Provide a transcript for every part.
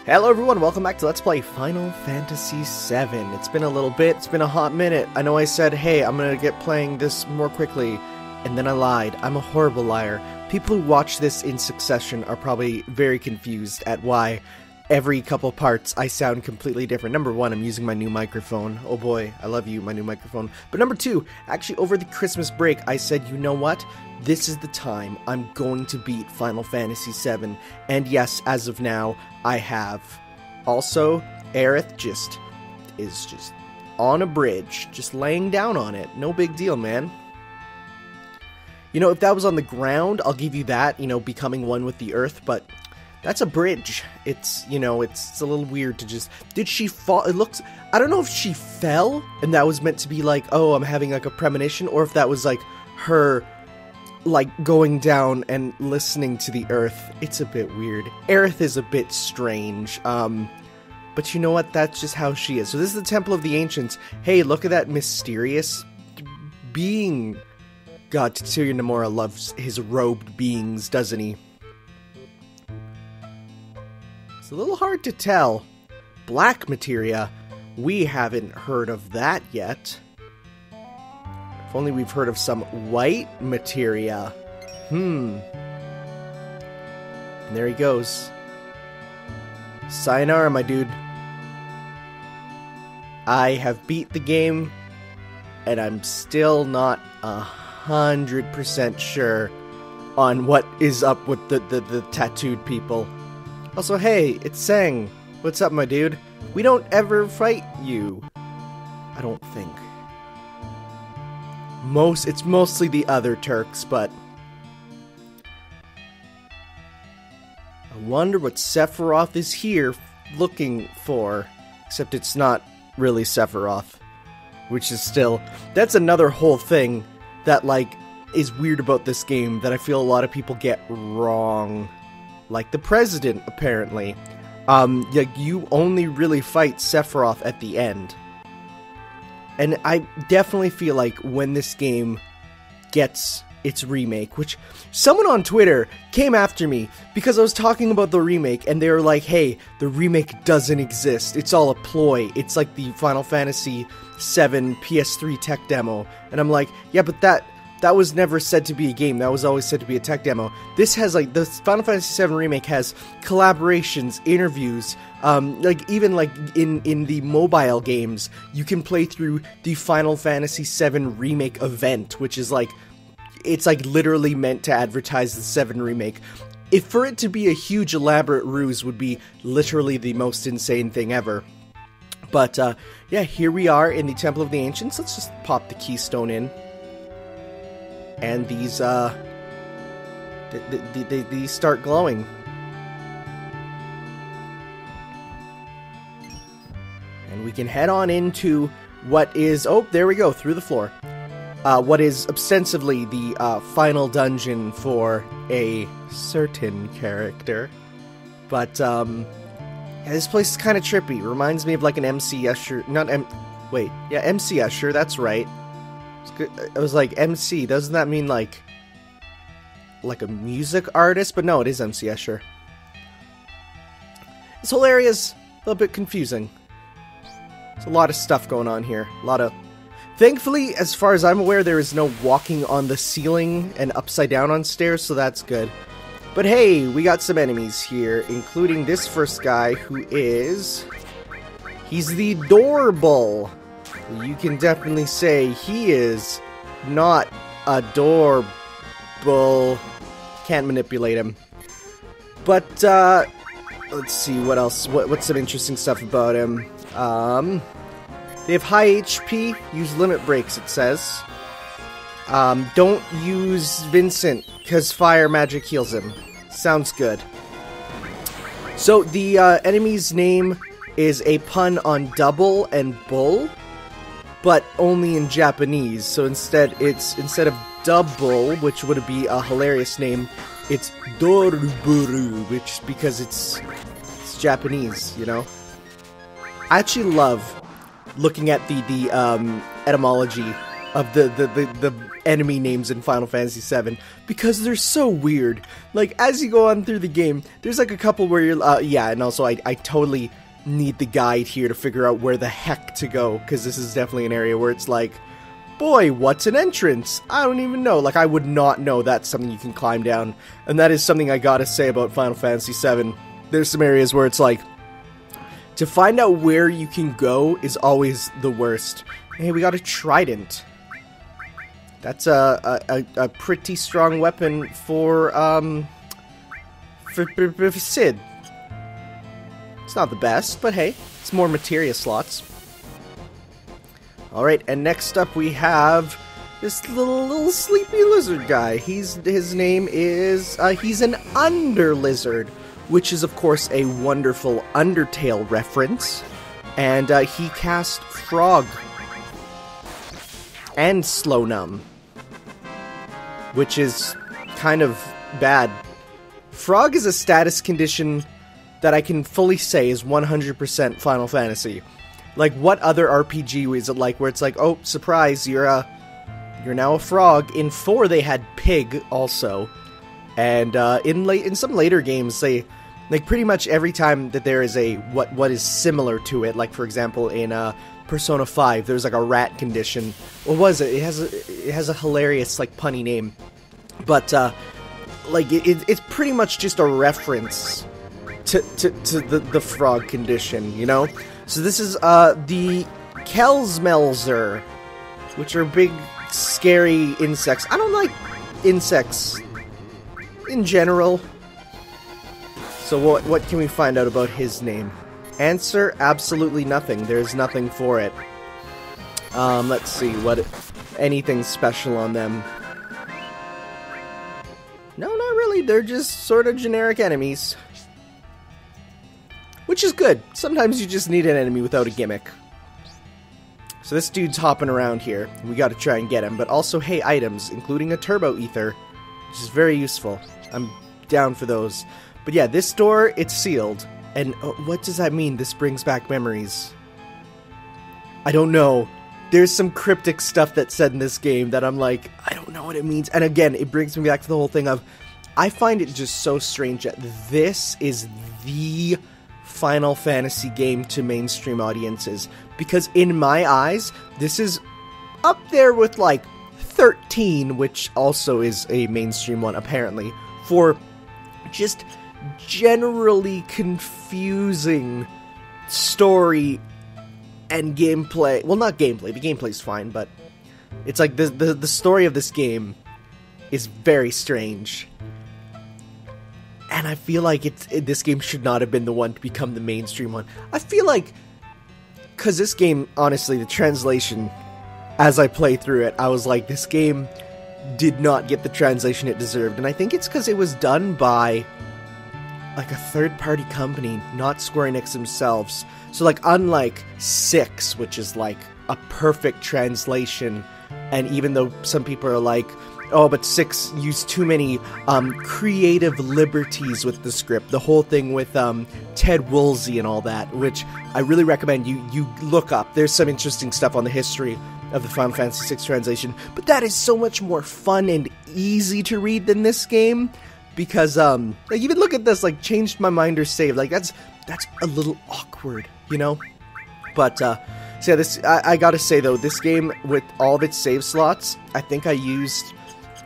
Hello everyone, welcome back to Let's Play Final Fantasy VII. It's been a little bit, it's been a hot minute. I know I said, hey, I'm gonna get playing this more quickly, and then I lied. I'm a horrible liar. People who watch this in succession are probably very confused at why every couple parts I sound completely different. Number one, I'm using my new microphone. Oh boy, I love you, my new microphone. But number two, actually over the Christmas break, I said, you know what? This is the time I'm going to beat Final Fantasy VII. And yes, as of now, I have. Also, Aerith is just on a bridge, just laying down on it. No big deal, man. You know, if that was on the ground, I'll give you that, you know, becoming one with the earth, but that's a bridge. It's, you know, it's a little weird to just... Did she fall? It looks... I don't know if she fell, and that was meant to be like, oh, I'm having like a premonition, or if that was like her... like going down and listening to the earth. It's a bit weird. Aerith is a bit strange, but you know what? That's just how she is. So this is the Temple of the Ancients. Hey, look at that mysterious being. God, Tetsuya Nomura loves his robed beings, doesn't he? It's a little hard to tell. Black materia. We haven't heard of that yet. If only we've heard of some white materia. And there he goes. Sayonara, my dude. I have beat the game, and I'm still not 100% sure on what is up with the tattooed people. Also, hey, it's Sang. What's up, my dude? We don't ever fight you. I don't think. It's mostly the other Turks, but... I wonder what Sephiroth is here looking for. Except it's not really Sephiroth. Which is still... That's another whole thing that, like, is weird about this game that I feel a lot of people get wrong. Like the President, apparently. Like, you only really fight Sephiroth at the end. And I definitely feel like when this game gets its remake, which someone on Twitter came after me because I was talking about the remake, and they were like, hey, the remake doesn't exist. It's all a ploy. It's like the Final Fantasy VII PS3 tech demo. And I'm like, yeah, but that was never said to be a game. That was always said to be a tech demo. This has, like, the Final Fantasy VII Remake has collaborations, interviews, like, even, like, in the mobile games, you can play through the Final Fantasy VII Remake event, which is, like, it's, like, literally meant to advertise the 7 Remake. If for it to be a huge elaborate ruse would be literally the most insane thing ever. But, yeah, here we are in the Temple of the Ancients. Let's just pop the keystone in. And these, these start glowing. And we can head on into what is... Oh, there we go, through the floor. What is ostensibly the final dungeon for a certain character. But, yeah, this place is kind of trippy. Reminds me of like an MC Escher... yeah, MC Escher, that's right. I was like, MC, doesn't that mean like a music artist? But no, it is MC Escher. This whole area is a little bit confusing. There's a lot of stuff going on here. Thankfully, as far as I'm aware, there is no walking on the ceiling and upside down on stairs, so that's good. But hey, we got some enemies here, including this first guy who is... He's the Doorbell. You can definitely say he is not adorable. Can't manipulate him. But, let's see, what else? What's some interesting stuff about him? They have high HP, use limit breaks, it says. Don't use Vincent, because fire magic heals him. Sounds good. So, the enemy's name is a pun on double and bull, but only in Japanese. So instead of double, which would be a hilarious name, it's Doruburu, which because it's Japanese, you know. I actually love looking at the etymology of the enemy names in Final Fantasy VII because they're so weird. Like, as you go on through the game, there's like a couple where you're, yeah, and also I totally need the guide here to figure out where the heck to go, because this is definitely an area where it's like, boy, what's an entrance? I don't even know. Like, I would not know that's something you can climb down, and that is something I gotta say about Final Fantasy VII. There's some areas where it's like, to find out where you can go is always the worst. Hey, we got a trident. That's a pretty strong weapon for Sid. It's not the best, but hey, it's more materia slots. Alright, and next up we have this little sleepy lizard guy. His name is, he's an under lizard, which is of course a wonderful Undertale reference. And he cast Frog and Slow Numb, which is kind of bad. Frog is a status condition that I can fully say is 100% Final Fantasy. Like, what other RPG is it like where it's like, oh, surprise, you're now a frog? In 4 they had Pig also, and in some later games they, like, pretty much every time that there is a what is similar to it, like for example in Persona 5 there's like a rat condition. What was it? It has a hilarious, like, punny name, but like it's pretty much just a reference to the frog condition, you know? So this is the Kelsmelzer, which are big, scary insects. I don't like insects in general. So what can we find out about his name? Answer, absolutely nothing. There's nothing for it. Let's see, anything special on them? No, not really. They're just sort of generic enemies. Which is good. Sometimes you just need an enemy without a gimmick. So this dude's hopping around here. We gotta try and get him. But also, hey, items, including a turbo ether, which is very useful. I'm down for those. But yeah, this door, it's sealed. And what does that mean? This brings back memories. I don't know. There's some cryptic stuff that's said in this game that I'm like, I don't know what it means. And again, it brings me back to the whole thing of, I find it just so strange that this is the Final Fantasy game to mainstream audiences, because in my eyes this is up there with like 13, which also is a mainstream one apparently, for just generally confusing story and gameplay. Well, not gameplay, the gameplay's fine, but it's like the story of this game is very strange. And I feel like this game should not have been the one to become the mainstream one. I feel like, because this game, honestly, the translation, as I play through it, I was like, this game did not get the translation it deserved. And I think it's because it was done by, like, a third-party company, not Square Enix themselves. So, like, unlike 6, which is, like, a perfect translation, and even though some people are like, oh, but 6 used too many creative liberties with the script. The whole thing with Ted Woolsey and all that, which I really recommend you look up. There's some interesting stuff on the history of the Final Fantasy VI translation, but that is so much more fun and easy to read than this game, because like, even look at this, like, changed my mind or saved. Like, that's a little awkward, you know? But so yeah, this I gotta say though, this game with all of its save slots, I think I used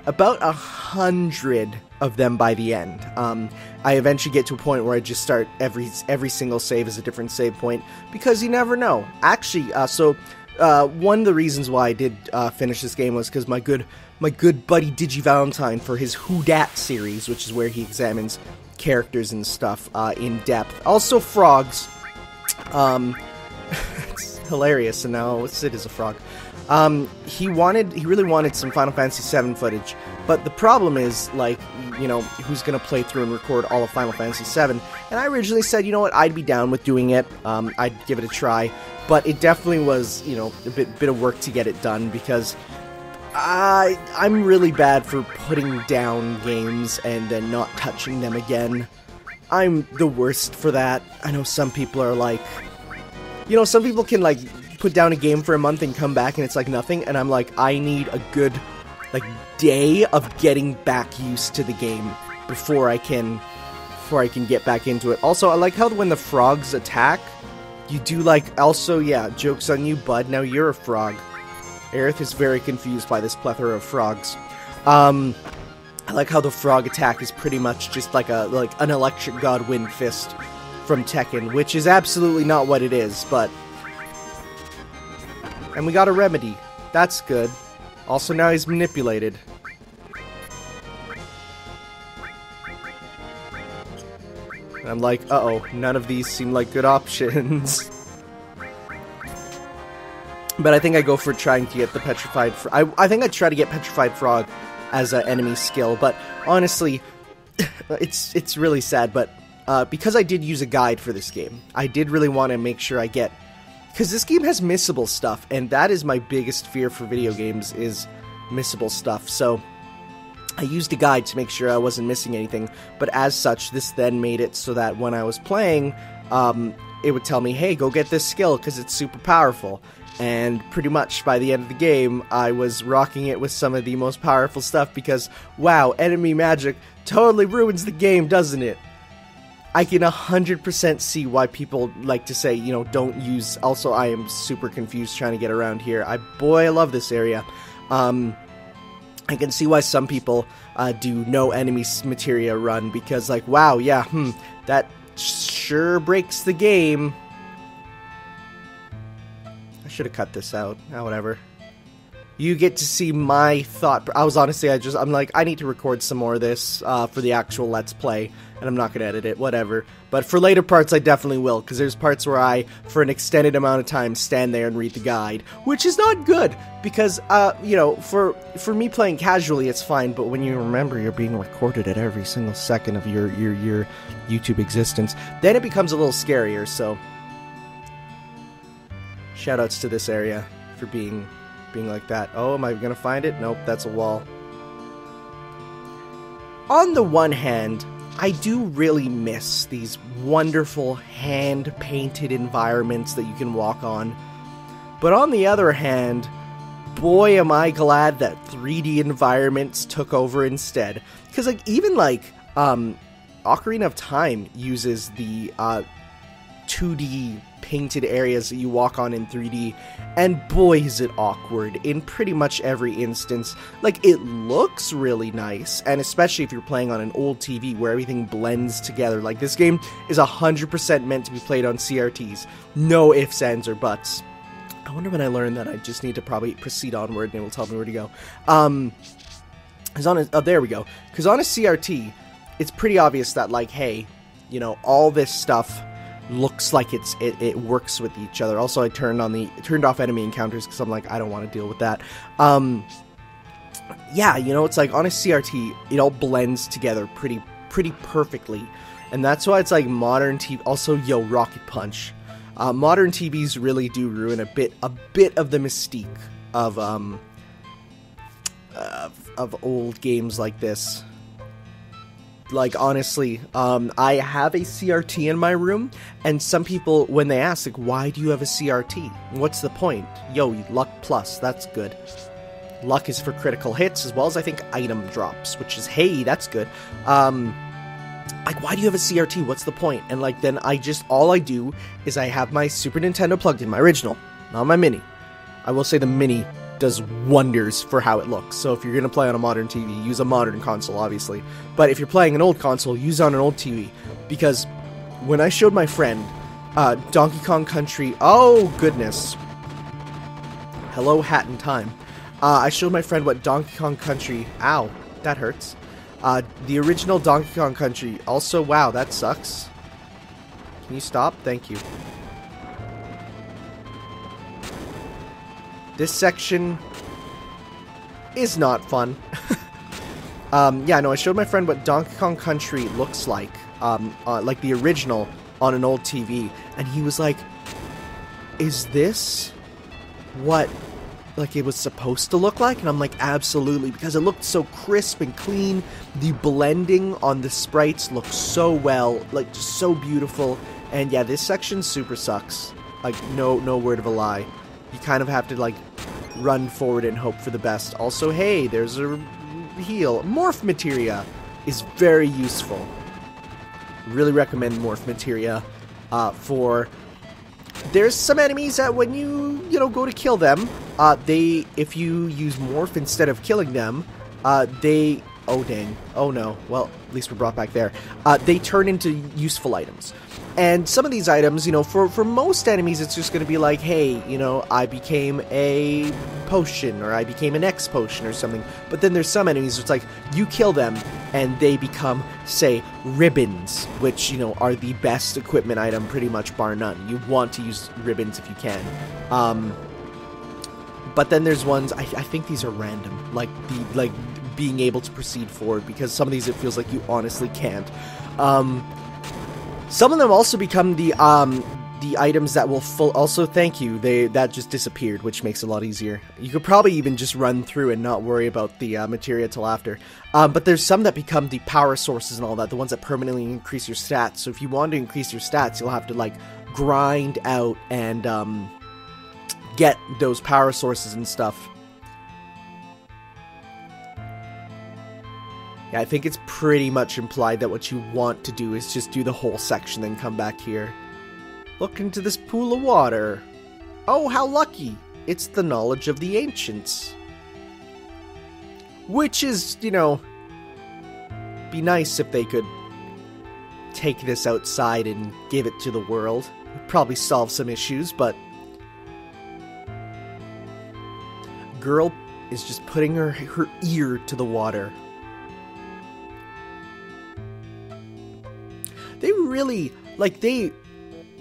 about 100 of them by the end. I eventually get to a point where I just start every single save as a different save point, because you never know. Actually, one of the reasons why I did finish this game was because my good buddy Digivalentine, for his Who Dat series, which is where he examines characters and stuff in depth. Also frogs. It's hilarious, and now Sid is a frog. He really wanted some Final Fantasy VII footage, but the problem is, like, you know, who's gonna play through and record all of Final Fantasy VII? And I originally said, you know what, I'd be down with doing it, I'd give it a try, but it definitely was, you know, a bit of work to get it done, because I'm really bad for putting down games and then not touching them again. I'm the worst for that. I know some people are like, you know, some people can, like, put down a game for a month and come back and it's like nothing, and I'm like, I need a good, like, day of getting back used to the game before I can get back into it. Also, I like how when the frogs attack, you do, like, also, yeah, joke's on you, bud, now you're a frog. Aerith is very confused by this plethora of frogs. I like how the frog attack is pretty much just like an electric god wind fist from Tekken, which is absolutely not what it is, but... And we got a remedy. That's good. Also, now he's manipulated. And I'm like, uh-oh, none of these seem like good options. But I think I go for trying to get the Petrified... I think I try to get Petrified Frog as an enemy skill, but honestly, it's really sad, but because I did use a guide for this game, I did really want to make sure I get... Because this game has missable stuff, and that is my biggest fear for video games, is missable stuff, so... I used a guide to make sure I wasn't missing anything, but as such, this then made it so that when I was playing, it would tell me, hey, go get this skill, because it's super powerful. And pretty much by the end of the game, I was rocking it with some of the most powerful stuff, because, wow, enemy magic totally ruins the game, doesn't it? I can 100% see why people like to say, you know, don't use... Also, I am super confused trying to get around here. Boy, I love this area. I can see why some people do no enemy materia run, because, like, wow, yeah, that sure breaks the game. I should have cut this out. Oh, whatever. You get to see my thought. I was honestly, I'm like, I need to record some more of this for the actual Let's Play, and I'm not going to edit it, whatever. But for later parts, I definitely will, because there's parts where I, for an extended amount of time, stand there and read the guide, which is not good, because, you know, for me playing casually, it's fine, but when you remember you're being recorded at every single second of your YouTube existence, then it becomes a little scarier, so... Shoutouts to this area for being like that. Oh, am I gonna find it? Nope, that's a wall. On the one hand, I do really miss these wonderful hand-painted environments that you can walk on. But on the other hand, boy am I glad that 3D environments took over instead. Because, like, even, like, Ocarina of Time uses the 2D painted areas that you walk on in 3D, and boy is it awkward in pretty much every instance. Like, it looks really nice, and especially if you're playing on an old TV where everything blends together. Like, this game is 100% meant to be played on CRTs. No ifs, ands, or buts. I wonder when I learned that I just need to probably proceed onward and it will tell me where to go. There we go. Because on a CRT, it's pretty obvious that, like, hey, you know, all this stuff looks like it works with each other. Also, I turned off enemy encounters because I'm like, I don't want to deal with that. Yeah, you know, it's like on a CRT, it all blends together pretty perfectly, and that's why it's like modern TV. Also, yo, Rocket Punch. Modern TVs really do ruin a bit of the mystique of old games like this. Like, honestly, I have a CRT in my room, and some people, when they ask, like, why do you have a CRT? What's the point? Yo, luck plus, that's good. Luck is for critical hits, as well as, I think, item drops, which is, hey, that's good. Like, why do you have a CRT? What's the point? And, like, then all I do is I have my Super Nintendo plugged in, my original, not my Mini. I will say the Mini does wonders for how it looks. So if you're going to play on a modern TV, use a modern console, obviously. But if you're playing an old console, use it on an old TV. Because when I showed my friend Donkey Kong Country... Oh, goodness. Hello, hat in time. I showed my friend what Donkey Kong Country... Ow, that hurts. The original Donkey Kong Country. Also, wow, that sucks. Can you stop? Thank you. This section is not fun. Yeah, no, I showed my friend what Donkey Kong Country looks like the original on an old TV, and he was like, is this what, like, it was supposed to look like? And I'm like, absolutely, because it looked so crisp and clean. The blending on the sprites looked so well, like, just so beautiful. And yeah, this section super sucks. Like, no word of a lie. You kind of have to, like, run forward and hope for the best. Also, hey, there's a heal. Morph Materia is very useful. Really recommend Morph Materia for... There's some enemies that when you go to kill them, if you use Morph instead of killing them, they... Oh, dang. Oh, no. Well, at least we're brought back there. They turn into useful items. And some of these items, for most enemies, it's just going to be like, hey, I became a potion, or I became an X potion or something. But then there's some enemies, it's like, you kill them, and they become, say, ribbons, which, are the best equipment item, pretty much, bar none. You want to use ribbons if you can. But then there's ones, I think these are random, being able to proceed forward, because some of these it feels like you honestly can't. Some of them also become the items that will also thank you. That just disappeared, which makes it a lot easier. You could probably even just run through and not worry about the materia till after. But there's some that become the power sources and all that, the ones that permanently increase your stats. So if you want to increase your stats, you'll have to like grind out and get those power sources and stuff. Yeah, I think it's pretty much implied that what you want to do is just do the whole section, then come back here. Look into this pool of water. Oh, how lucky. It's the knowledge of the ancients. Which is, be nice if they could take this outside and give it to the world. It'd probably solve some issues, but... Girl is just putting her ear to the water. They really,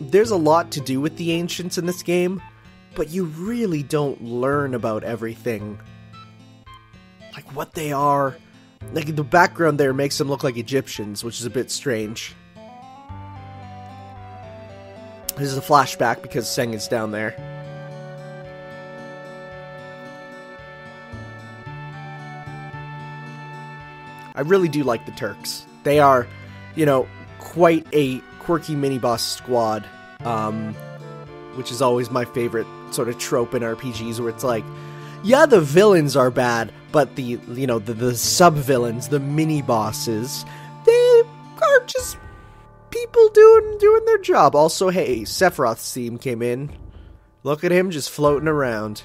there's a lot to do with the ancients in this game, but you really don't learn about everything. Like, what they are. Like, the background there makes them look like Egyptians, which is a bit strange. This is a flashback because Seng is down there. I really do like the Turks. They are, quite a quirky mini-boss squad, which is always my favorite sort of trope in RPGs, where it's like, yeah, the villains are bad, but the sub-villains, the mini-bosses, they are just people doing their job. Also, hey, Sephiroth's theme came in. Look at him just floating around.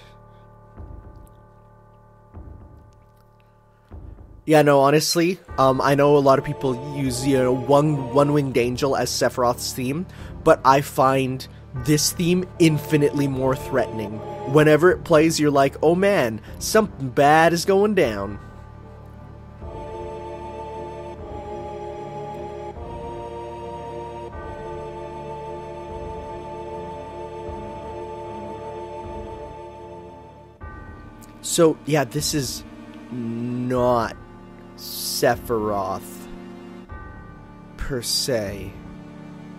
Yeah, no, honestly, I know a lot of people use, One-Winged Angel as Sephiroth's theme, but I find this theme infinitely more threatening. Whenever it plays, you're like, oh man, something bad is going down. So, yeah, this is not Sephiroth per se,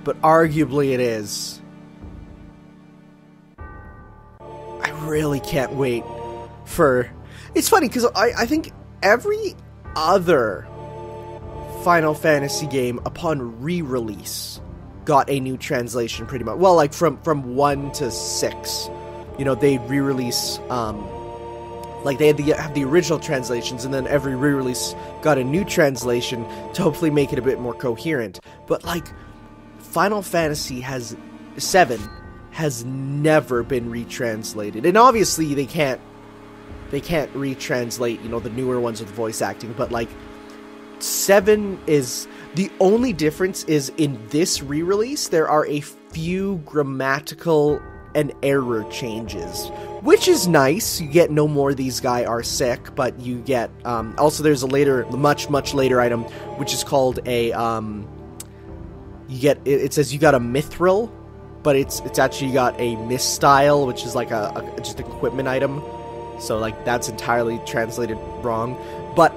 but arguably it is. I really can't wait for... It's funny because I think every other Final Fantasy game upon re-release got a new translation pretty much. Well, like from 1 to 6, they re-release like, they have the original translations, and then every re-release got a new translation to hopefully make it a bit more coherent. But, like, Final Fantasy VII has never been retranslated. And obviously, they can't retranslate, the newer ones with voice acting, but, like, 7 is... The only difference is, in this re-release, there are a few grammatical and error changes, which is nice. You get no more these guys are sick, but you get also there's a much later item which is called a it says you got a mithril, but it's actually got a misstyle, which is like a just equipment item, so like that's entirely translated wrong. But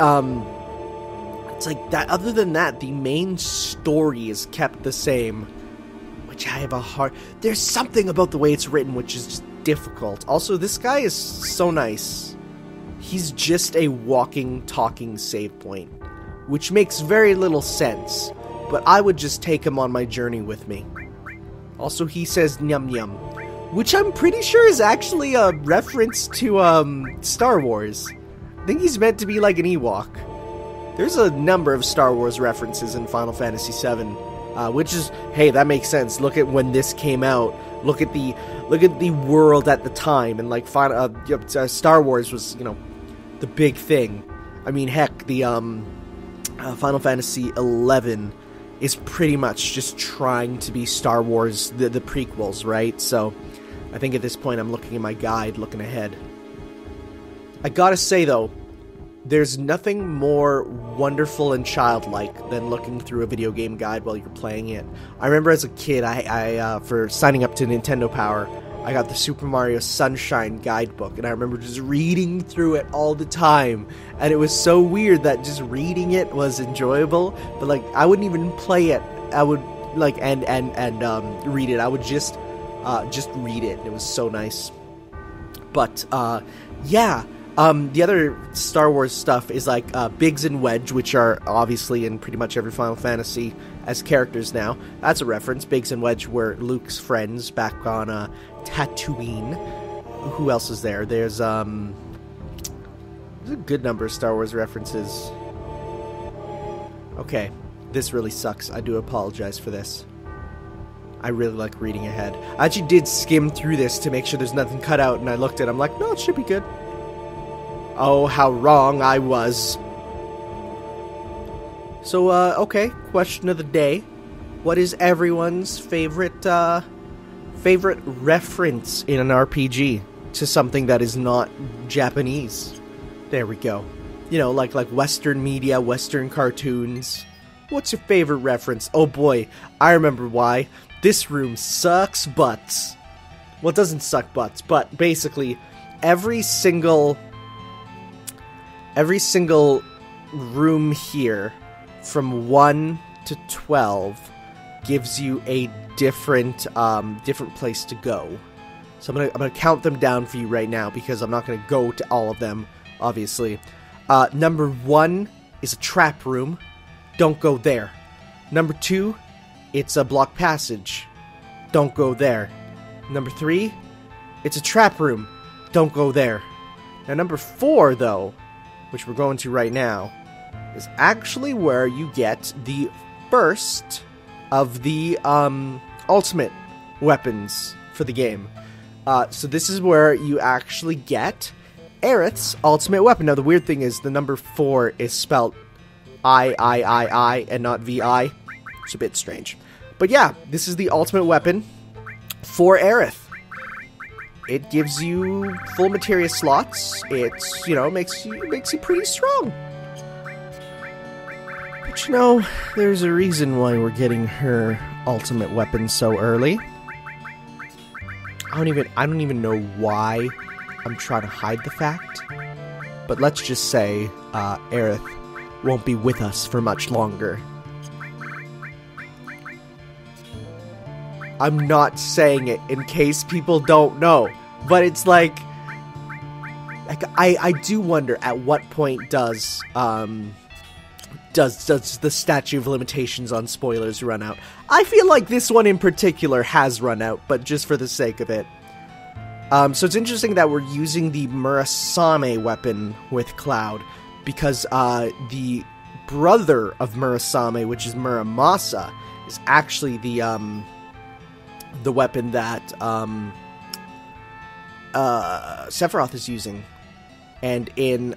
it's like that. Other than that, the main story is kept the same, which I have a hard... There's something about the way it's written which is just difficult. Also, this guy is so nice. He's just a walking, talking save point, which makes very little sense, but I would just take him on my journey with me. Also, he says nyum nyum, which I'm pretty sure is actually a reference to Star Wars. I think he's meant to be like an Ewok. There's a number of Star Wars references in Final Fantasy VII, which is, hey, that makes sense. Look at when this came out. Look at the world at the time, and like Star Wars was, you know, the big thing. I mean, heck, the Final Fantasy XI is pretty much just trying to be Star Wars, the prequels, right? So I think at this point I'm looking at my guide, looking ahead. I gotta say though, there's nothing more wonderful and childlike than looking through a video game guide while you're playing it. I remember as a kid, I for signing up to Nintendo Power, I got the Super Mario Sunshine guidebook, and I remember just reading through it all the time, and it was so weird that just reading it was enjoyable, but like, I wouldn't even play it. I would like, and read it. I would just read it. It was so nice. But, yeah. The other Star Wars stuff is like Biggs and Wedge, which are obviously in pretty much every Final Fantasy as characters now. That's a reference. Biggs and Wedge were Luke's friends back on Tatooine. Who else is there? There's a good number of Star Wars references. Okay, this really sucks. I do apologize for this. I really like reading ahead. I actually did skim through this to make sure there's nothing cut out, and I looked at it, I'm like, no, it should be good. Oh, how wrong I was. So, okay, question of the day. What is everyone's favorite reference in an RPG to something that is not Japanese? There we go. You know, like Western media, Western cartoons. What's your favorite reference? Oh boy, I remember why. This room sucks butts. Well, it doesn't suck butts, but basically, every single room here, from 1 to 12, gives you a different place to go. So I'm gonna count them down for you right now, because I'm not gonna go to all of them, obviously. Number 1 is a trap room. Don't go there. Number 2, it's a blocked passage. Don't go there. Number 3, it's a trap room. Don't go there. Now number 4, though, which we're going to right now, is actually where you get the first of the ultimate weapons for the game. So this is where you actually get Aerith's ultimate weapon. Now the weird thing is the number 4 is spelled I and not VI. It's a bit strange. But yeah, this is the ultimate weapon for Aerith. It gives you full materia slots. It's, you know, makes you pretty strong. But you know, there's a reason why we're getting her ultimate weapon so early. I don't even know why I'm trying to hide the fact. But let's just say Aerith won't be with us for much longer. I'm not saying it in case people don't know, but it's like I do wonder at what point does the statute of limitations on spoilers run out. I feel like this one in particular has run out, but just for the sake of it. So it's interesting that we're using the Murasame weapon with Cloud, because the brother of Murasame, which is Muramasa, is actually the weapon that Sephiroth is using. And in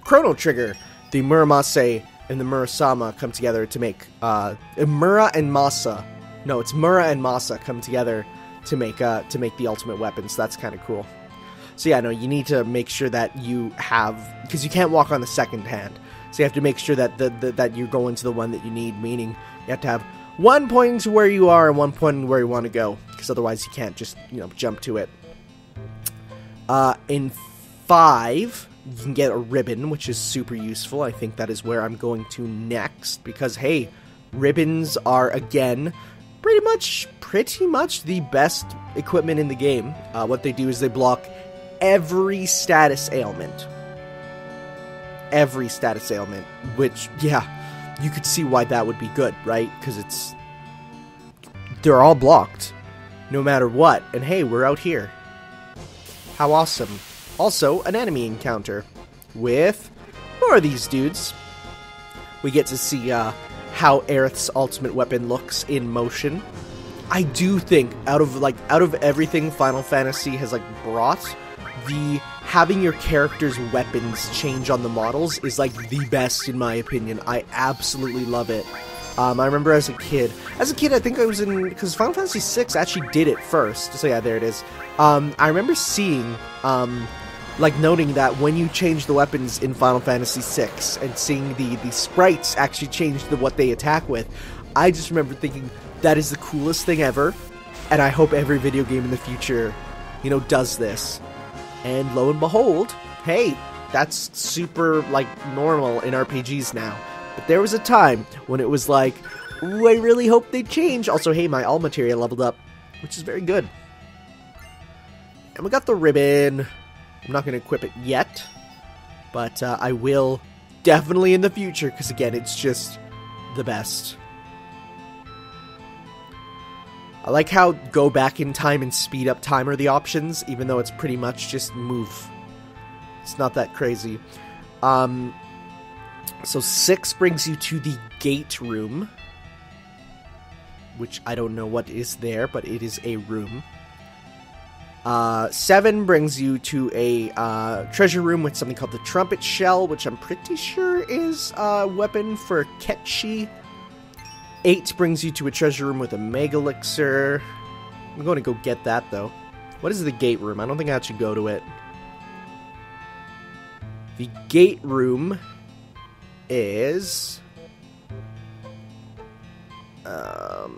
Chrono Trigger, the Muramase and the Murasama come together to make Mura and Masa come together to make the ultimate weapon. So that's kind of cool. So yeah, no, you need to make sure that you have, because you can't walk on the second hand. So you have to make sure that that you're going to the one that you need, meaning you have to have one pointing to where you are and one pointing where you want to go, because otherwise you can't just, you know, jump to it. In 5, you can get a ribbon, which is super useful. I think that is where I'm going to next, because hey, ribbons are again pretty much the best equipment in the game. What they do is they block every status ailment. Every status ailment, which, yeah, you could see why that would be good, right? Because they're all blocked. no matter what. And hey, we're out here. How awesome. Also, an enemy encounter with more of these dudes. We get to see how Aerith's ultimate weapon looks in motion. I do think out of everything Final Fantasy has brought, having your character's weapons change on the models is the best in my opinion. I absolutely love it. I remember as a kid I think I was in, because Final Fantasy VI actually did it first. So yeah, there it is. I remember seeing noting that when you change the weapons in Final Fantasy VI and seeing the sprites actually change what they attack with, I just remember thinking that is the coolest thing ever, and I hope every video game in the future, does this. And lo and behold, hey, that's super normal in RPGs now. But there was a time when it was ooh, I really hope they change. Also, hey, my all materia leveled up, which is very good. And we got the ribbon. I'm not going to equip it yet, but I will definitely in the future, because again, it's just the best. I like how go back in time and speed up time are the options, even though it's pretty much just move. It's not that crazy. So 6 brings you to the gate room, which I don't know what is there, but it is a room. 7 brings you to a treasure room with something called the trumpet shell, which I'm pretty sure is a weapon for Ketchi. 8 brings you to a treasure room with a mega elixir. I'm going to go get that, though. What is the gate room? I don't think I should go to it. The gate room is... let's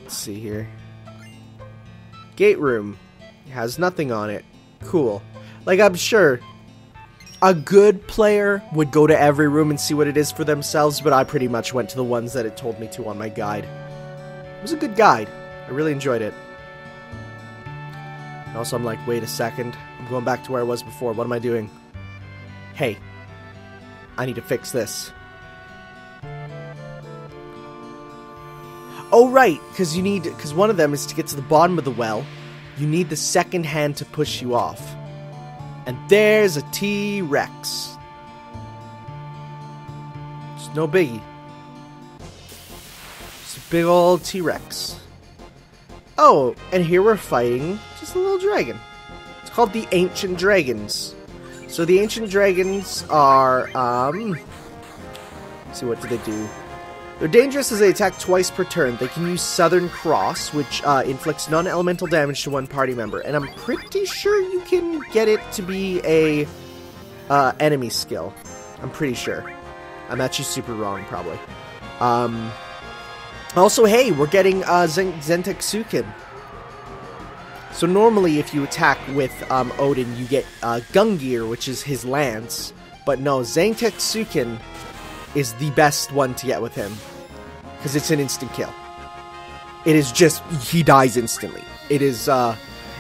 see here. Gate room. It has nothing on it. Cool. I'm sure a good player would go to every room and see what it is for themselves, but I pretty much went to the ones that it told me to on my guide. It was a good guide. I really enjoyed it. And also, I'm wait a second. I'm going back to where I was before. What am I doing? Hey, I need to fix this. Oh, right, because one of them is to get to the bottom of the well. You need the second hand to push you off. And there's a T-Rex. It's no biggie. It's a big old T-Rex. Oh, and here we're fighting just a little dragon. It's called the Ancient Dragons. So the Ancient Dragons are, let's see, what do they do? They're dangerous as they attack twice per turn. They can use Southern Cross, which inflicts non-elemental damage to one party member. And I'm pretty sure you can get it to be a enemy skill. I'm pretty sure. I'm actually super wrong, probably. Also, hey, we're getting Zentetsuken. So normally if you attack with Odin, you get Gungir, which is his lance. But no, Zentetsuken is the best one to get with him, because it's an instant kill. It is just, he dies instantly. It is,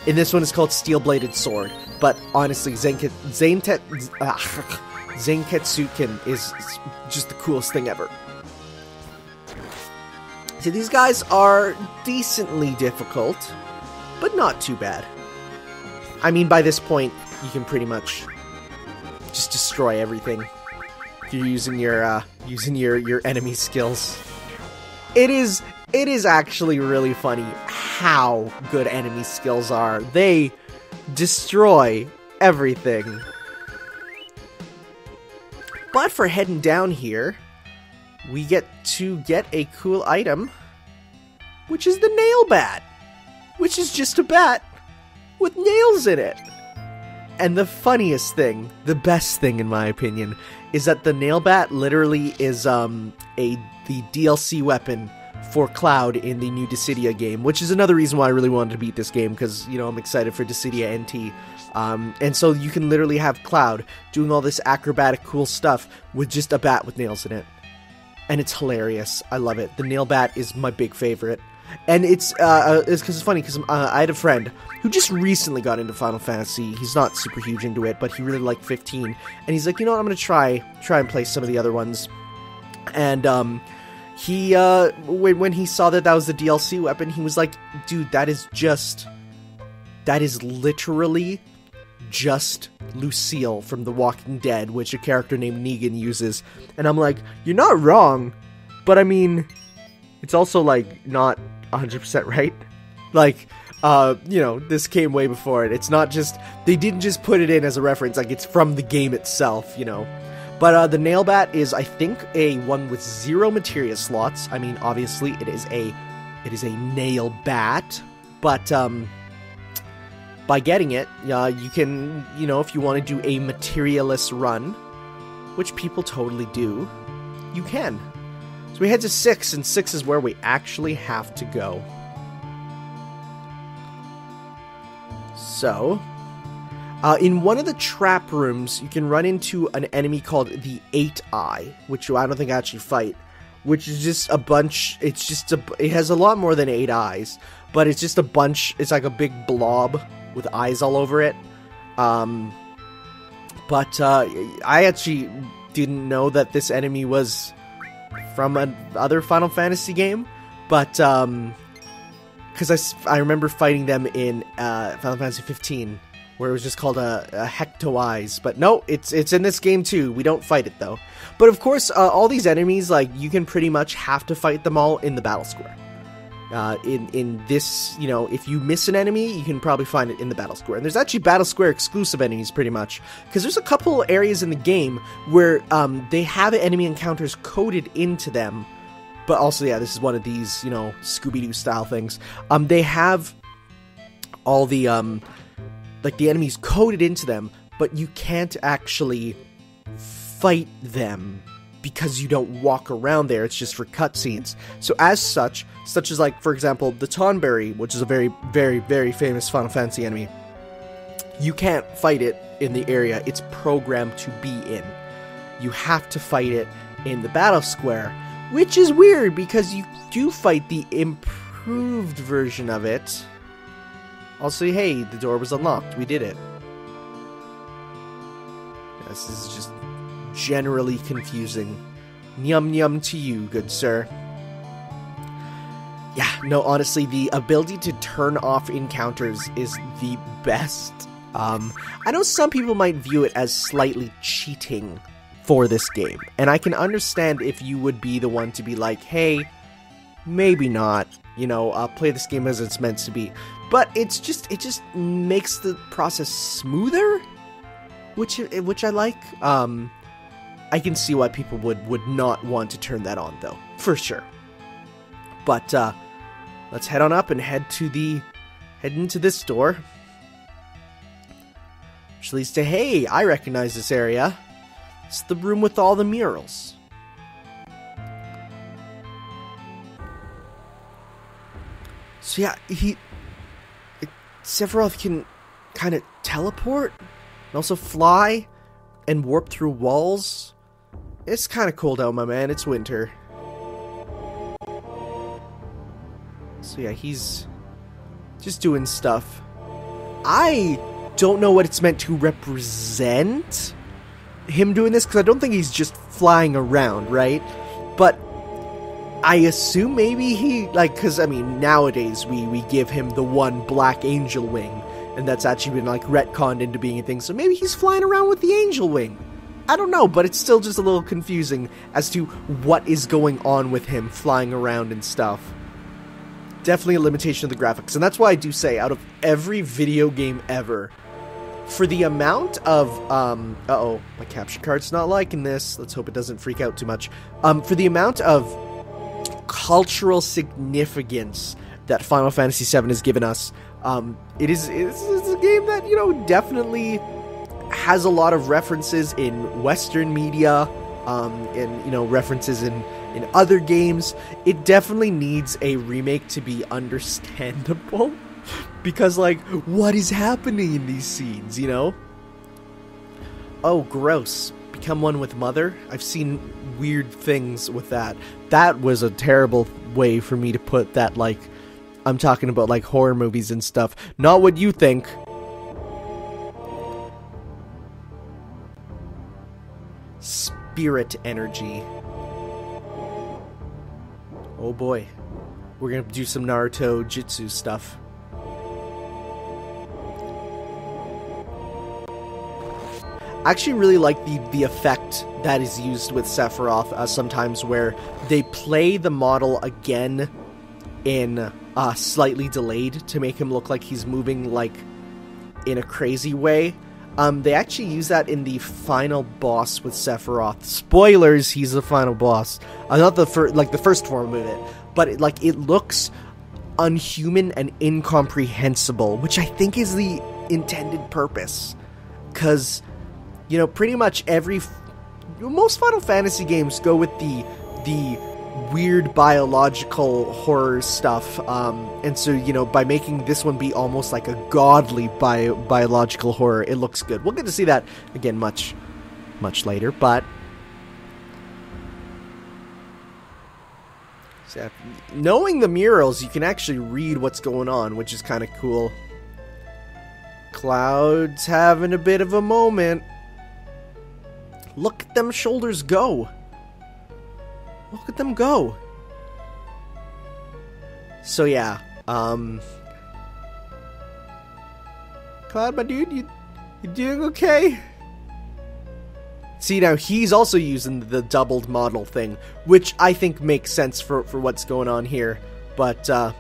in this one it's called Steel-Bladed Sword, but honestly, Zentetsuken is just the coolest thing ever. So these guys are decently difficult, but not too bad. I mean, by this point, you can pretty much just destroy everything. If you're using your enemy skills. It is actually really funny how good enemy skills are. They destroy everything. But for heading down here, we get to get a cool item, which is the nail bat, which is just a bat with nails in it. And the funniest thing, the best thing in my opinion, is that the nail bat literally is the DLC weapon for Cloud in the new Dissidia game, which is another reason why I really wanted to beat this game, because, you know, I'm excited for Dissidia NT. And so you can literally have Cloud doing all this acrobatic cool stuff with just a bat with nails in it. And it's hilarious. I love it. The nail bat is my big favorite. And it's because it's funny, because I had a friend who just recently got into Final Fantasy. He's not super huge into it, but he really liked 15. And he's like, you know what, I'm going to try and play some of the other ones. And, he, when he saw that was the DLC weapon, he was like, dude, that is literally just Lucille from The Walking Dead, which a character named Negan uses. And I'm like, you're not wrong, but I mean, it's also, like, not 100% right. Like, you know, this came way before it. It's not just, they didn't just put it in as a reference, like, it's from the game itself, you know. But, the nail bat is, I think, a one with 0 materia slots. I mean, obviously, it is a nail bat, but, by getting it, you can, you know, if you want to do a materialist run, which people totally do, you can. So we head to 6, and 6 is where we actually have to go. So, in one of the trap rooms, you can run into an enemy called the 8-Eye, which I don't think I actually fight, which is just a bunch, it has a lot more than 8 eyes, but it's just a bunch, it's like a big blob with eyes all over it. I actually didn't know that this enemy was from another Final Fantasy game, but, because I remember fighting them in Final Fantasy 15, where it was just called a Hecto-Eyes, but no, it's in this game too. We don't fight it though. But of course, all these enemies, like, you can pretty much have to fight them all in the battle square. In this, you know, if you miss an enemy, you can probably find it in the battle square. And there's actually battle square exclusive enemies pretty much, because there's a couple areas in the game where they have enemy encounters coded into them. But also, yeah, this is one of these, you know, Scooby-Doo style things. They have all the, like, the enemies coded into them, but you can't actually fight them because you don't walk around there. It's just for cutscenes. So as such as, like, for example, the Tonberry, which is a very, very, very famous Final Fantasy enemy, you can't fight it in the area it's programmed to be in. You have to fight it in the battle square, which is weird because you do fight the improved version of it. Also, hey, the door was unlocked. We did it. This is just generally confusing. Nyum nyum to you, good sir. Yeah, no, honestly, the ability to turn off encounters is the best. I know some people might view it as slightly cheating for this game, and I can understand if you would be the one to be like, hey, maybe not, you know, play this game as it's meant to be. But it just makes the process smoother, which I like. I can see why people would not want to turn that on, though, for sure. But let's head on up and head into this door, which leads to, hey, I recognize this area. It's the room with all the murals. So yeah, Sephiroth can kind of teleport and also fly and warp through walls. It's kind of cold out, my man. It's winter. So yeah, he's just doing stuff. I don't know what it's meant to represent, him doing this, because I don't think he's just flying around, right? But I assume maybe he, like, because, I mean, nowadays we give him the one black angel wing, and that's actually been, like, retconned into being a thing, so maybe he's flying around with the angel wing. I don't know, but it's still just a little confusing as to what is going on with him flying around and stuff. Definitely a limitation of the graphics, and that's why I do say, out of every video game ever, for the amount of, uh-oh, my capture card's not liking this, let's hope it doesn't freak out too much, for the amount of cultural significance that Final Fantasy VII has given us, it's a game that, you know, definitely has a lot of references in Western media, and, you know, references in other games. It definitely needs a remake to be understandable, because, like, what is happening in these scenes, you know? Oh, gross. Become one with Mother? I've seen weird things with that. That was a terrible way for me to put that, like, I'm talking about, like, horror movies and stuff. Not what you think. Spirit energy. Oh boy. We're gonna do some Naruto Jutsu stuff. I actually really like the effect that is used with Sephiroth sometimes, where they play the model again in slightly delayed to make him look like he's moving like in a crazy way. They actually use that in the final boss with Sephiroth. Spoilers, he's the final boss. Not the first form of it, but it looks unhuman and incomprehensible, which I think is the intended purpose. Because, you know, pretty much most Final Fantasy games go with the weird biological horror stuff, and so, you know, by making this one be almost like a godly biological horror, it looks good. We'll get to see that again much later, but so, knowing the murals, you can actually read what's going on, which is kind of cool. Cloud's having a bit of a moment. Look at them shoulders go. Look at them go. So yeah, Cloud, my dude, you doing okay? See, now he's also using the doubled model thing, which I think makes sense for what's going on here. But you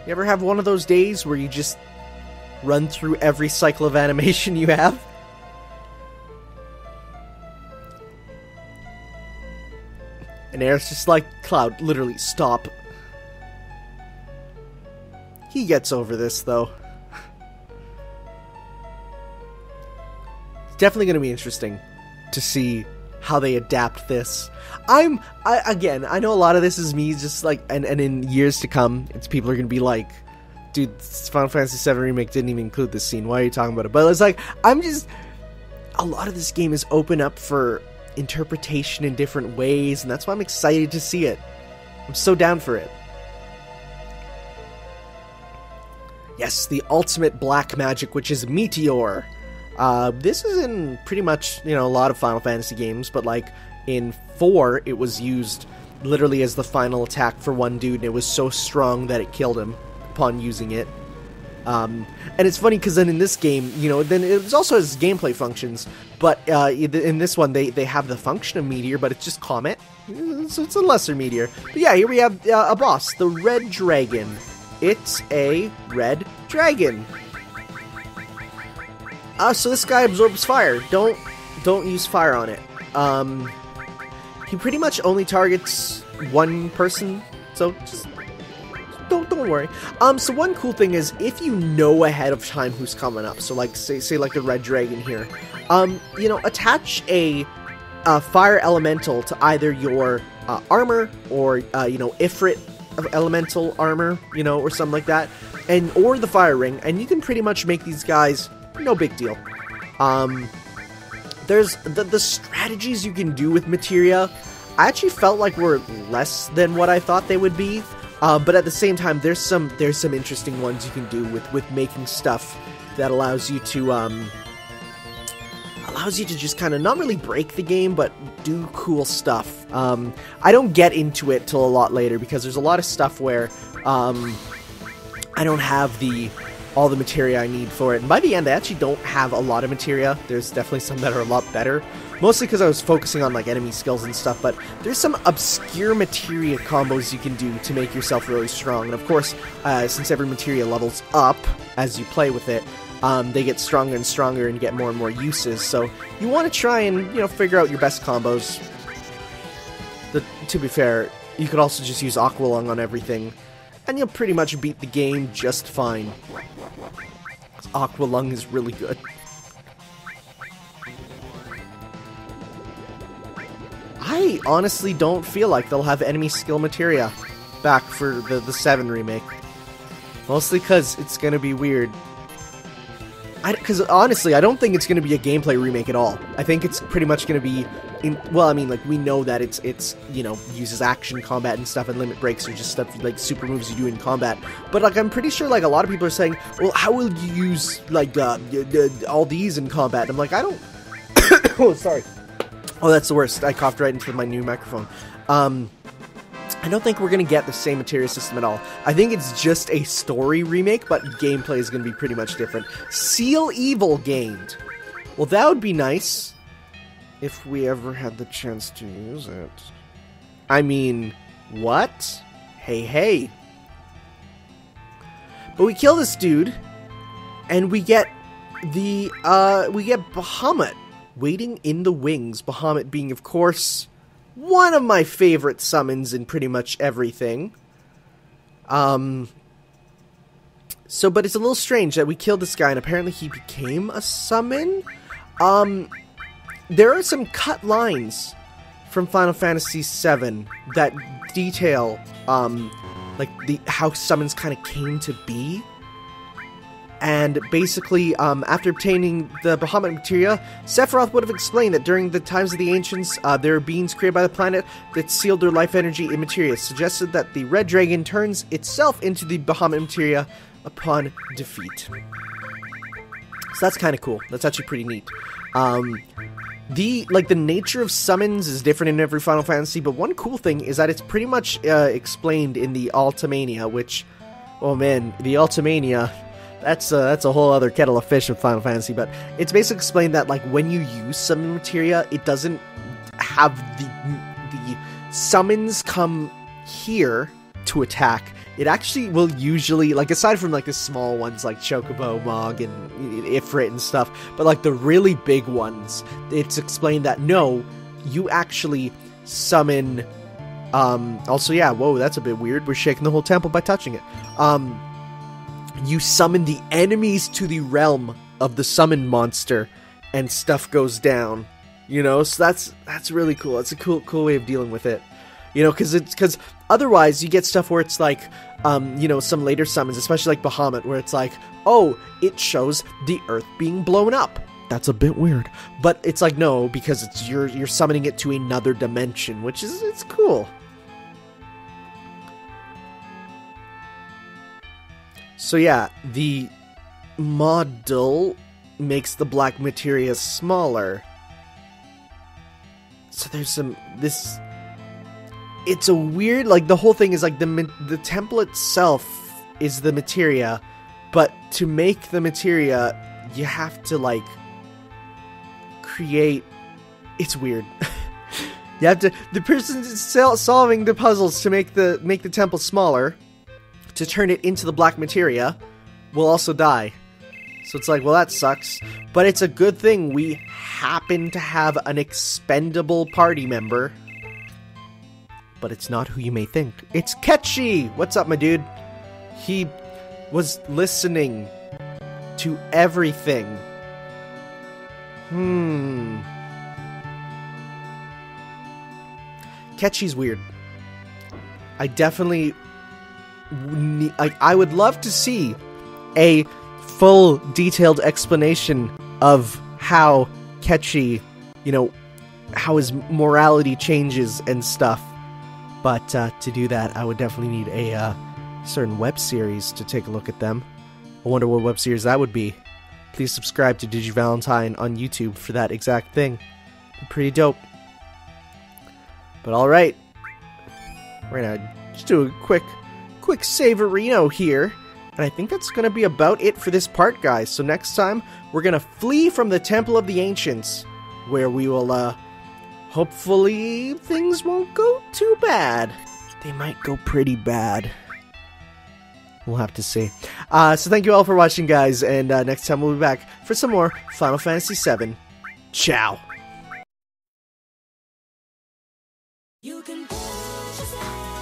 ever have one of those days where you just run through every cycle of animation you have? And Air's just like, Cloud, literally, stop. He gets over this, though. It's definitely going to be interesting to see how they adapt this. Again, I know a lot of this is me just like, and in years to come, people are going to be like, dude, Final Fantasy VII Remake didn't even include this scene. Why are you talking about it? But it's like, a lot of this game is open up for interpretation in different ways, and that's why I'm excited to see it. I'm so down for it. Yes, the ultimate black magic, which is Meteor. This is in pretty much, you know, a lot of Final Fantasy games, but like in 4, it was used literally as the final attack for one dude, and it was so strong that it killed him upon using it. And it's funny because then in this game, you know, then it also has gameplay functions, but in this one they have the function of Meteor, but it's just Comet, so it's a lesser Meteor. But yeah, here we have a boss, the Red Dragon. It's a red dragon. So this guy absorbs fire. Don't use fire on it. He pretty much only targets one person, so just don't worry. So one cool thing is, if you know ahead of time who's coming up, so like say like the Red Dragon here, you know, attach a fire elemental to either your armor or you know, Ifrit elemental armor, you know, or something like that, or the fire ring, and you can pretty much make these guys no big deal. There's the strategies you can do with materia. I actually felt like were less than what I thought they would be. But at the same time, there's some interesting ones you can do with making stuff that allows you to just kind of not really break the game, but do cool stuff. I don't get into it till a lot later because there's a lot of stuff where I don't have all the materia I need for it. And by the end, I actually don't have a lot of materia. There's definitely some that are a lot better. Mostly because I was focusing on like enemy skills and stuff, but there's some obscure materia combos you can do to make yourself really strong. And of course, since every materia levels up as you play with it, they get stronger and stronger and get more and more uses. So you want to try and, you know, figure out your best combos. To be fair, you could also just use Aqualung on everything, and you'll pretty much beat the game just fine. Aqualung is really good. I honestly don't feel like they'll have enemy skill materia back for the 7 remake. Mostly because it's going to be weird. Because honestly, I don't think it's going to be a gameplay remake at all. I think it's pretty much going to be, well, I mean, like, we know that it's you know, uses action combat and stuff, and limit breaks are just stuff, like, super moves you do in combat. But, like, I'm pretty sure, like, a lot of people are saying, well, how will you use, like, all these in combat? And I'm like, I don't... Oh, sorry. Oh, that's the worst. I coughed right into my new microphone. I don't think we're going to get the same materia system at all. I think it's just a story remake, but gameplay is going to be pretty much different. Seal Evil gained. Well, that would be nice if we ever had the chance to use it. I mean, what? Hey. But we kill this dude, and we get Bahamut waiting in the wings. Bahamut being, of course, one of my favorite summons in pretty much everything. But it's a little strange that we killed this guy and apparently he became a summon. There are some cut lines from Final Fantasy VII that detail, how summons kind of came to be. And basically, after obtaining the Bahamut materia, Sephiroth would have explained that during the times of the Ancients, there were beings created by the planet that sealed their life energy in materia, suggested that the Red Dragon turns itself into the Bahamut materia upon defeat. So that's kind of cool. That's actually pretty neat. The nature of summons is different in every Final Fantasy, but one cool thing is that it's pretty much explained in the Ultimania, which, oh man, the Ultimania... That's a whole other kettle of fish with Final Fantasy, but it's basically explained that, like, when you use summon materia, it doesn't have the summons come here to attack. It actually will usually, like, aside from, like, the small ones, like Chocobo, Mog, and Ifrit and stuff, but, like, the really big ones, it's explained that, no, you actually summon, also, yeah, whoa, that's a bit weird, we're shaking the whole temple by touching it, you summon the enemies to the realm of the summon monster, and stuff goes down. You know, so that's really cool. That's a cool way of dealing with it. You know, because otherwise you get stuff where it's like, you know, some later summons, especially like Bahamut, where it's like, oh, it shows the earth being blown up. That's a bit weird, but it's like, no, because it's you're summoning it to another dimension, which is it's cool. So yeah, the model makes the black materia smaller. So there's it's a weird, like, the whole thing is like the temple itself is the materia, but to make the materia, you have to, like, create, it's weird. You have to, the person solving the puzzles to make the temple smaller, to turn it into the black materia, will also die. So it's like, well, that sucks. But it's a good thing we happen to have an expendable party member. But it's not who you may think. It's Ketchy! What's up, my dude? He was listening to everything. Ketchy's weird. I definitely... I would love to see a full, detailed explanation of how Ketchy, you know, how his morality changes and stuff. But to do that, I would definitely need a certain web series to take a look at them. I wonder what web series that would be. Please subscribe to DigiValentine on YouTube for that exact thing. Pretty dope. But alright. We're gonna just do a quick saverino here, and I think that's going to be about it for this part, guys. So next time, we're going to flee from the Temple of the Ancients, where we will, hopefully things won't go too bad. They might go pretty bad. We'll have to see. So thank you all for watching, guys, and next time we'll be back for some more Final Fantasy VII. Ciao! You can push yourself.